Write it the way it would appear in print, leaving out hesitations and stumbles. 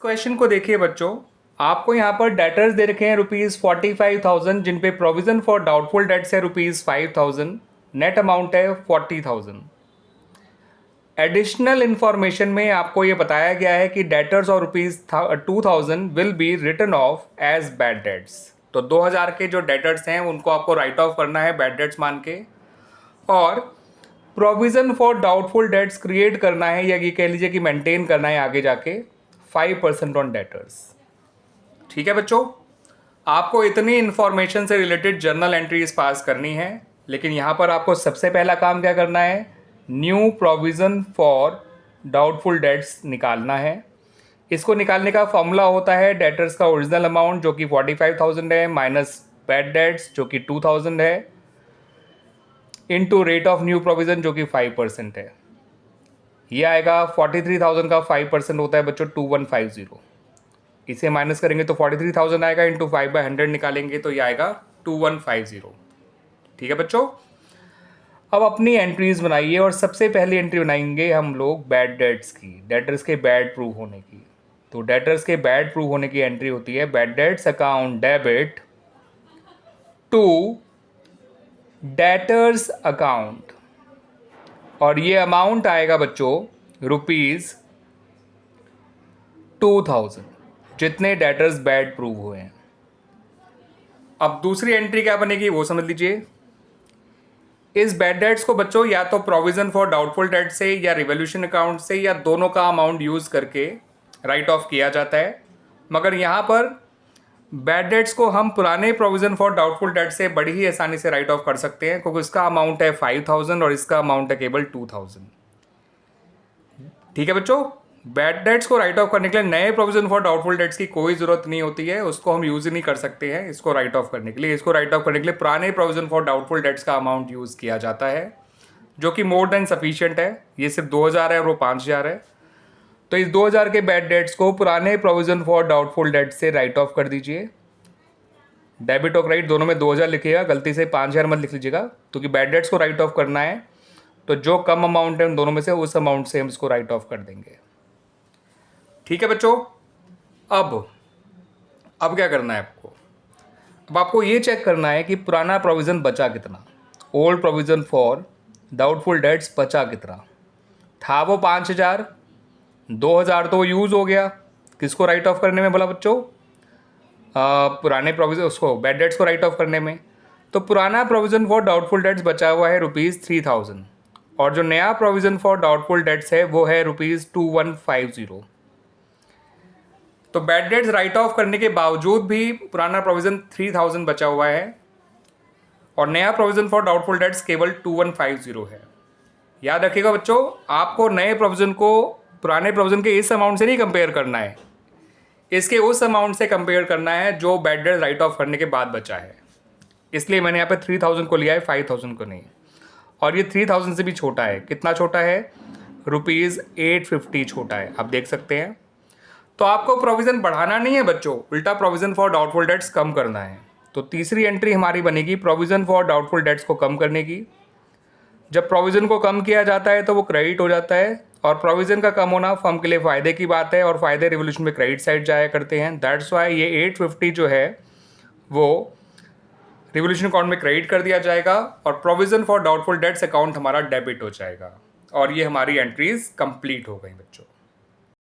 Question को देखिए बच्चों, आपको यहाँ पर डेटर्स दे रखे हैं ₹45,000 जिन पे प्रोविजन फॉर डाउटफुल डेट्स है ₹5,000, नेट अमाउंट है 40,000। एडिशनल इंफॉर्मेशन में आपको ये बताया गया है कि डेटर्स और ₹2,000 will be written off as bad debts. तो 2,000 के जो डेटर्स हैं उनको आपको राइट ऑफ करना है बैड डेट्स मान के, और provision for doubtful debts create करना है या ये कह लीजिए कि मेंटेन करना है आगे जाके 5% ऑन डेटर्स। ठीक है बच्चों, आपको इतनी इंफॉर्मेशन से रिलेटेड जर्नल एंट्रीज पास करनी है, लेकिन यहाँ पर आपको सबसे पहला काम क्या करना है, new provision for doubtful debts निकालना है। इसको निकालने का फॉर्मूला होता है डेटर्स का ओरिजिनल अमाउंट जो कि 45,000 है माइनस बैड डेट्स जो कि 2,000 है into rate of new provision जो कि 5% है। ये आएगा 43,000 का 5% होता है बच्चों 2150। इसे माइनस करेंगे तो 43,000 आएगा, इंटू 5/100 निकालेंगे तो ये आएगा 2150। ठीक है बच्चों, अब अपनी एंट्रीज बनाइए और सबसे पहली एंट्री बनाएंगे हम लोग बैड डेट्स की, डेटर्स के बैड प्रूव होने की। तो डेटर्स के बैड प्रूव होने की एंट्री होती है bad debts account debit to debtors account, और ये अमाउंट आएगा बच्चों ₹2,000 जितने डेटर्स बैड प्रूव हुए हैं। अब दूसरी एंट्री क्या बनेगी वो समझ लीजिए। इस बैड डेट्स को बच्चों या तो प्रोविजन फॉर डाउटफुल डेट से या रिवोल्यूशन अकाउंट से या दोनों का अमाउंट यूज करके राइट ऑफ किया जाता है, मगर यहाँ पर बैड डेट्स को हम पुराने प्रोविजन फॉर डाउटफुल डेट से बड़ी ही आसानी से राइट ऑफ कर सकते हैं, क्योंकि इसका अमाउंट है 5,000 और इसका अमाउंट है केवल 2,000। ठीक है बच्चों, बैड डेट्स को राइट ऑफ करने के लिए नए प्रोविजन फॉर डाउटफुल डेट्स की कोई ज़रूरत नहीं होती है, उसको हम यूज़ ही नहीं कर सकते हैं इसको राइट ऑफ करने के लिए। इसको राइट ऑफ करने के लिए पुराने प्रोविजन फॉर डाउटफुल डेट्स का अमाउंट यूज़ किया जाता है जो कि मोर देन सफिशिएंट है। ये सिर्फ 2,000 है और वो 5,000 है, तो इस 2,000 के बैड डेट्स को पुराने प्रोविजन फॉर डाउटफुल डेट्स से राइट ऑफ कर दीजिए। डेबिट और क्रेडिट दोनों में 2,000 लिखिएगा, गलती से 5,000 मत लिख लीजिएगा, क्योंकि बैड डेट्स को राइट ऑफ करना है तो जो कम अमाउंट है उन दोनों में से उस अमाउंट से हम इसको राइट ऑफ कर देंगे। ठीक है बच्चों, अब क्या करना है आपको, अब आपको ये चेक करना है कि पुराना प्रोविज़न बचा कितना, old provision for doubtful debts बचा कितना। था वो 5,000, 2,000 तो यूज़ हो गया किसको राइट ऑफ करने में बोला बच्चों, पुराने प्रोविज़न उसको बैड डेट्स को राइट ऑफ करने में। तो पुराना प्रोविज़न फॉर डाउटफुल डेट्स बचा हुआ है ₹3,000 और जो नया प्रोविज़न फॉर डाउटफुल डेट्स है वो है ₹2150। तो बैड डेट्स राइट ऑफ करने के बावजूद भी पुराना प्रोविज़न 3,000 बचा हुआ है और नया प्रोविज़न फॉर डाउटफुल डेट्स केवल 2150 है। याद रखिएगा बच्चों, आपको नए प्रोविज़न को पुराने प्रोविज़न के इस अमाउंट से नहीं कंपेयर करना है, इसके उस अमाउंट से कंपेयर करना है जो बैड डेट्स राइट ऑफ करने के बाद बचा है। इसलिए मैंने यहाँ पे 3,000 को लिया है, 5,000 को नहीं। और ये 3,000 से भी छोटा है, कितना छोटा है, ₹850 छोटा है, आप देख सकते हैं। तो आपको प्रोविज़न बढ़ाना नहीं है बच्चों, उल्टा प्रोविज़न फॉर डाउटफुल डेट्स कम करना है। तो तीसरी एंट्री हमारी बनेगी प्रोविज़न फॉर डाउटफुल डेट्स को कम करने की। जब प्रोविज़न को कम किया जाता है तो वो क्रेडिट हो जाता है, और प्रोविज़न का कम होना फर्म के लिए फ़ायदे की बात है, और फ़ायदे रिवोल्यूशन में क्रेडिट साइड जाया करते हैं। दैट्स वाई ये 850 जो है वो रिवोल्यूशन अकाउंट में क्रेडिट कर दिया जाएगा और provision for doubtful debts account हमारा डेबिट हो जाएगा, और ये हमारी एंट्रीज कंप्लीट हो गई बच्चों।